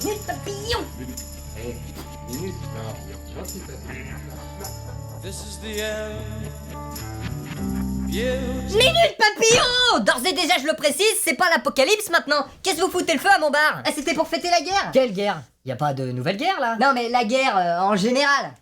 Minute papillon. Minute papillon, c'est ça. This is the end. Beauty. Minute papillon. D'ores et déjà, je le précise, c'est pas l'apocalypse maintenant. Qu'est-ce que vous foutez le feu à mon bar? Ah, c'était pour fêter la guerre. Quelle guerre? Y a pas de nouvelle guerre là? Non mais la guerre en général.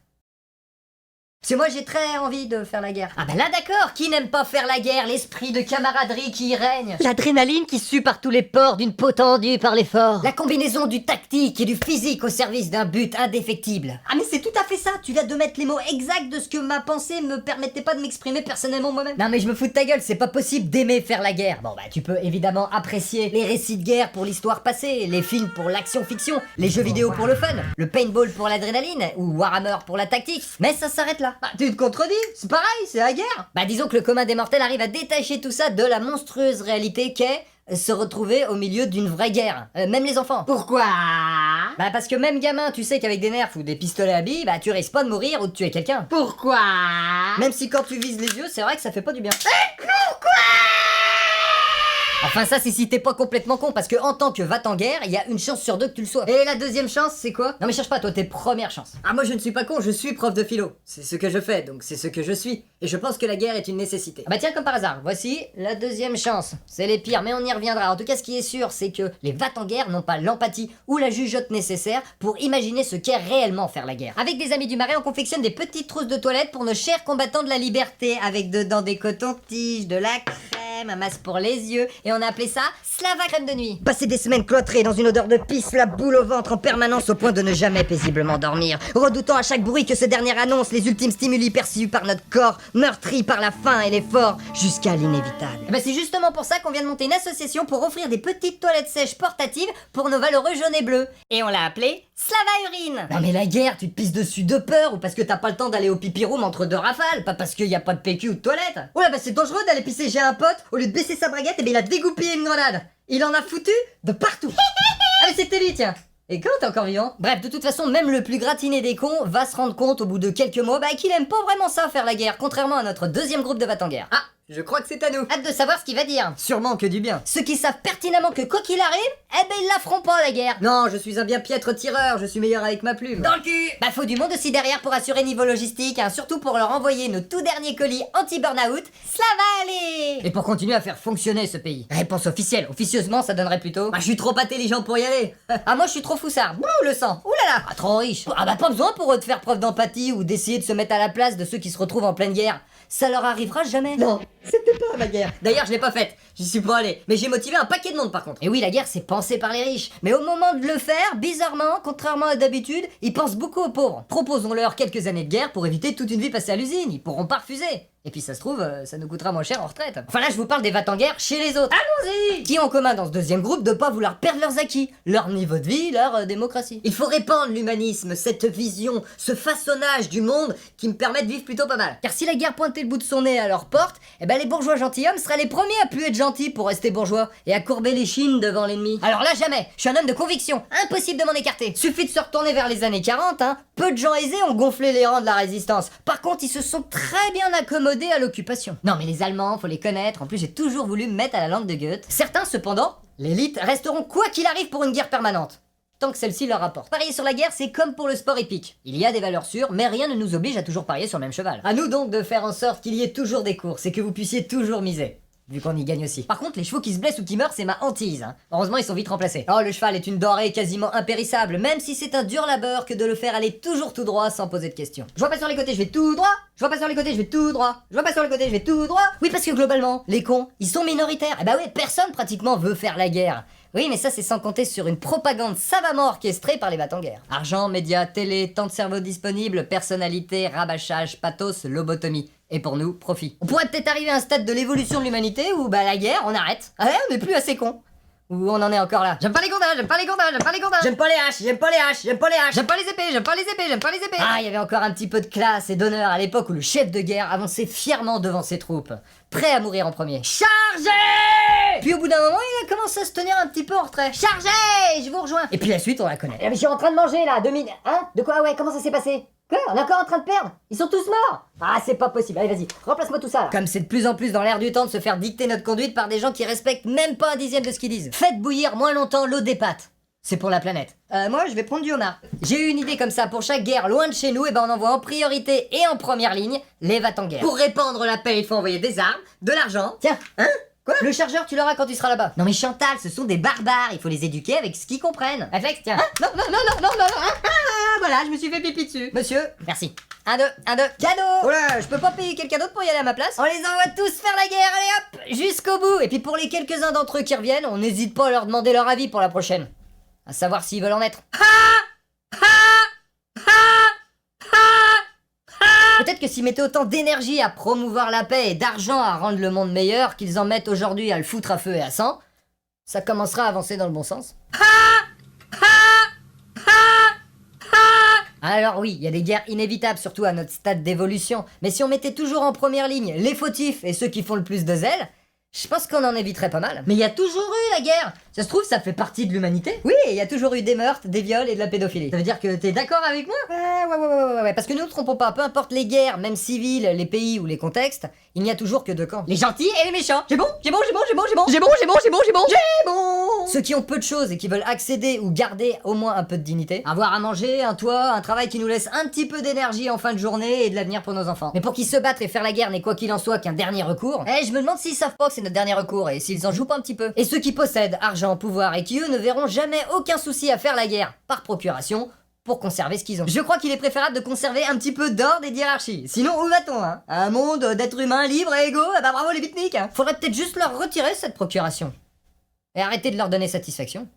Parce que moi j'ai très envie de faire la guerre. Ah bah là d'accord, qui n'aime pas faire la guerre, l'esprit de camaraderie qui y règne. L'adrénaline qui sue par tous les pores d'une peau tendue par l'effort. La combinaison du tactique et du physique au service d'un but indéfectible. Ah mais c'est tout à fait ça, tu viens de mettre les mots exacts de ce que ma pensée me permettait pas de m'exprimer personnellement moi-même. Non mais je me fous de ta gueule, c'est pas possible d'aimer faire la guerre. Bon bah tu peux évidemment apprécier les récits de guerre pour l'histoire passée, les films pour l'action-fiction, les jeux vidéo pour le fun, le paintball pour l'adrénaline, ou Warhammer pour la tactique, mais ça s'arrête là. Bah, tu te contredis, c'est pareil, c'est la guerre. Bah disons que le commun des mortels arrive à détacher tout ça de la monstrueuse réalité qu'est se retrouver au milieu d'une vraie guerre. Même les enfants. Pourquoi? Bah parce que même gamin, tu sais qu'avec des nerfs ou des pistolets à billes, bah tu risques pas de mourir ou de tuer quelqu'un. Pourquoi? Même si quand tu vises les yeux, c'est vrai que ça fait pas du bien. Pourquoi? Enfin ça c'est si t'es pas complètement con, parce que en tant que va-t-en-guerre, il y a une chance sur deux que tu le sois. Et la deuxième chance c'est quoi? Non mais cherche pas toi, tes premières chances. Ah moi je ne suis pas con, je suis prof de philo. C'est ce que je fais, donc c'est ce que je suis. Et je pense que la guerre est une nécessité. Ah bah tiens comme par hasard, voici la deuxième chance. C'est les pires, mais on y reviendra. En tout cas ce qui est sûr, c'est que les va-t-en-guerre n'ont pas l'empathie ou la jugeote nécessaire pour imaginer ce qu'est réellement faire la guerre. Avec des amis du Marais, on confectionne des petites trousses de toilette pour nos chers combattants de la liberté, avec dedans des cotons-tiges, de la crème, un masque pour les yeux, et on a appelé ça Slava crème de nuit. Passer des semaines cloîtrées dans une odeur de pisse, la boule au ventre en permanence au point de ne jamais paisiblement dormir, redoutant à chaque bruit que ce dernier annonce les ultimes stimuli perçus par notre corps, meurtri par la faim et l'effort, jusqu'à l'inévitable. Et bah c'est justement pour ça qu'on vient de monter une association pour offrir des petites toilettes sèches portatives pour nos valeureux jaunes et bleus. Et on l'a appelée Slava Urine. Non mais la guerre, tu te pisses dessus de peur ou parce que t'as pas le temps d'aller au pipi room entre deux rafales, pas parce qu'il y a pas de PQ ou de toilette. Oh là bah c'est dangereux d'aller pisser chez un pote, au lieu de baisser sa braguette, et ben il a dégoupillé une grenade. Il en a foutu de partout. Ah mais c'était lui tiens. Et quand t'es encore vivant? Bref, de toute façon, même le plus gratiné des cons va se rendre compte au bout de quelques mois qu'il aime pas vraiment ça faire la guerre, contrairement à notre deuxième groupe de va-t-en-guerre. Ah, je crois que c'est à nous. Hâte de savoir ce qu'il va dire. Sûrement que du bien. Ceux qui savent pertinemment que quoi qu'il arrive, eh ben ils la feront pas la guerre. Non, je suis un bien piètre tireur, je suis meilleur avec ma plume. Dans le cul. Bah faut du monde aussi derrière pour assurer niveau logistique, hein, surtout pour leur envoyer nos tout derniers colis anti-burnout. Cela va aller. Et pour continuer à faire fonctionner ce pays. Réponse officielle, officieusement ça donnerait plutôt. Bah je suis trop intelligent pour y aller. Ah moi je suis trop foussard. Bouh le sang. Ouh là là. Ah trop riche. Ah bah pas besoin pour eux de faire preuve d'empathie ou d'essayer de se mettre à la place de ceux qui se retrouvent en pleine guerre. Ça leur arrivera jamais. Non, c'était pas ma guerre. D'ailleurs, je l'ai pas faite. J'y suis pas allé. Mais j'ai motivé un paquet de monde par contre. Et oui, la guerre, c'est pensé par les riches. Mais au moment de le faire, bizarrement, contrairement à d'habitude, ils pensent beaucoup aux pauvres. Proposons-leur quelques années de guerre pour éviter toute une vie passée à l'usine. Ils pourront pas refuser. Et puis ça se trouve, ça nous coûtera moins cher en retraite. Enfin là, je vous parle des va-t-en-guerre chez les autres. Allons-y! Qui ont en commun dans ce deuxième groupe de pas vouloir perdre leurs acquis, leur niveau de vie, leur démocratie. Il faut répandre l'humanisme, cette vision, ce façonnage du monde qui me permet de vivre plutôt pas mal. Car si la guerre pointait le bout de son nez à leur porte, eh ben les bourgeois gentilshommes seraient les premiers à plus être gentils pour rester bourgeois et à courber les chines devant l'ennemi. Alors là, jamais. Je suis un homme de conviction. Impossible de m'en écarter. Suffit de se retourner vers les années 40, hein. Peu de gens aisés ont gonflé les rangs de la résistance. Par contre, ils se sont très bien accommodés à l'occupation. Non mais les Allemands, faut les connaître, en plus j'ai toujours voulu me mettre à la langue de Goethe. Certains cependant, l'élite, resteront quoi qu'il arrive pour une guerre permanente. Tant que celle-ci leur rapporte. Parier sur la guerre, c'est comme pour le sport épique. Il y a des valeurs sûres, mais rien ne nous oblige à toujours parier sur le même cheval. À nous donc de faire en sorte qu'il y ait toujours des courses et que vous puissiez toujours miser. Vu qu'on y gagne aussi. Par contre, les chevaux qui se blessent ou qui meurent, c'est ma hantise. Hein. Heureusement, ils sont vite remplacés. Oh, le cheval est une denrée quasiment impérissable, même si c'est un dur labeur que de le faire aller toujours tout droit sans poser de questions. Je vois pas sur les côtés, je vais tout droit. Je vois pas sur les côtés, je vais tout droit. Je vois pas sur les côtés, je vais tout droit. Oui, parce que globalement, les cons, ils sont minoritaires. Eh bah ouais, personne pratiquement veut faire la guerre. Oui, mais ça, c'est sans compter sur une propagande savamment orchestrée par les va-t-en-guerre. Argent, médias, télé, temps de cerveau disponible, personnalité, rabâchage, pathos, lobotomie. Et pour nous, profit. On pourrait peut-être arriver à un stade de l'évolution de l'humanité où, bah, la guerre, on arrête. Ah ouais, on n'est plus assez cons. Ou on en est encore là. J'aime pas les gondins, j'aime pas les gondins, j'aime pas les gondins. J'aime pas les haches, j'aime pas les haches, j'aime pas les haches. J'aime pas les épées, j'aime pas les épées, j'aime pas les épées. Ah, il y avait encore un petit peu de classe et d'honneur à l'époque où le chef de guerre avançait fièrement devant ses troupes, prêt à mourir en premier. Chargez! Puis au bout d'un moment, il a commencé à se tenir un petit peu en retrait. Chargez! Je vous rejoins. Et puis la suite, on la connaît. Mais je suis en train de manger là, 2 minutes. Hein? De quoi? Ouais, comment ça s'est passé? Quoi? On est encore en train de perdre? Ils sont tous morts? Ah, c'est pas possible. Allez, vas-y, remplace-moi tout ça là. Comme c'est de plus en plus dans l'air du temps de se faire dicter notre conduite par des gens qui respectent même pas un dixième de ce qu'ils disent. Faites bouillir moins longtemps l'eau des pâtes. c'est pour la planète. Moi, je vais prendre du homard. J'ai eu une idée comme ça, pour chaque guerre loin de chez nous, et ben on envoie en priorité et en première ligne les va-t-en-guerre. Pour répandre la paix, il faut envoyer des armes, de l'argent. Tiens, hein? Quoi? Le chargeur, tu l'auras quand tu seras là-bas. Non mais Chantal, ce sont des barbares, il faut les éduquer avec ce qu'ils comprennent. Réflexe, tiens. Non, voilà, je me suis fait pipi dessus. Monsieur, merci. 1, 2, cadeau. Oh là, je peux pas payer quelqu'un d'autre pour y aller à ma place? On les envoie tous faire la guerre, allez hop, jusqu'au bout. Et puis pour les quelques-uns d'entre eux qui reviennent, on n'hésite pas à leur demander leur avis pour la prochaine. À savoir s'ils veulent en être. Peut-être que s'ils mettaient autant d'énergie à promouvoir la paix et d'argent à rendre le monde meilleur qu'ils en mettent aujourd'hui à le foutre à feu et à sang, ça commencera à avancer dans le bon sens. Alors oui, il y a des guerres inévitables, surtout à notre stade d'évolution, mais si on mettait toujours en première ligne les fautifs et ceux qui font le plus de zèle, je pense qu'on en éviterait pas mal. Mais il y a toujours eu la guerre. Ça se trouve, ça fait partie de l'humanité. Oui, il y a toujours eu des meurtres, des viols et de la pédophilie. Ça veut dire que t'es d'accord avec moi? Ouais. Parce que nous ne trompons pas, peu importe les guerres, même civiles, les pays ou les contextes, il n'y a toujours que deux camps. Les gentils et les méchants. J'ai bon. Ceux qui ont peu de choses et qui veulent accéder ou garder au moins un peu de dignité. Avoir à manger, un toit, un travail qui nous laisse un petit peu d'énergie en fin de journée et de l'avenir pour nos enfants. Mais pour qu'ils se battent et faire la guerre n'est quoi qu'il en soit qu'un dernier recours, je me demande s'ils savent pas que c'est notre dernier recours et s'ils en jouent pas un petit peu. Et ceux qui possèdent argent, pouvoir et qui eux ne verront jamais aucun souci à faire la guerre par procuration pour conserver ce qu'ils ont. Je crois qu'il est préférable de conserver un petit peu d'ordre et d'hierarchie. Sinon, où va-t-on, hein? Un monde d'êtres humains libres et égaux? Bah bravo les beatniks, hein. Faudrait peut-être juste leur retirer cette procuration. Et arrêter de leur donner satisfaction.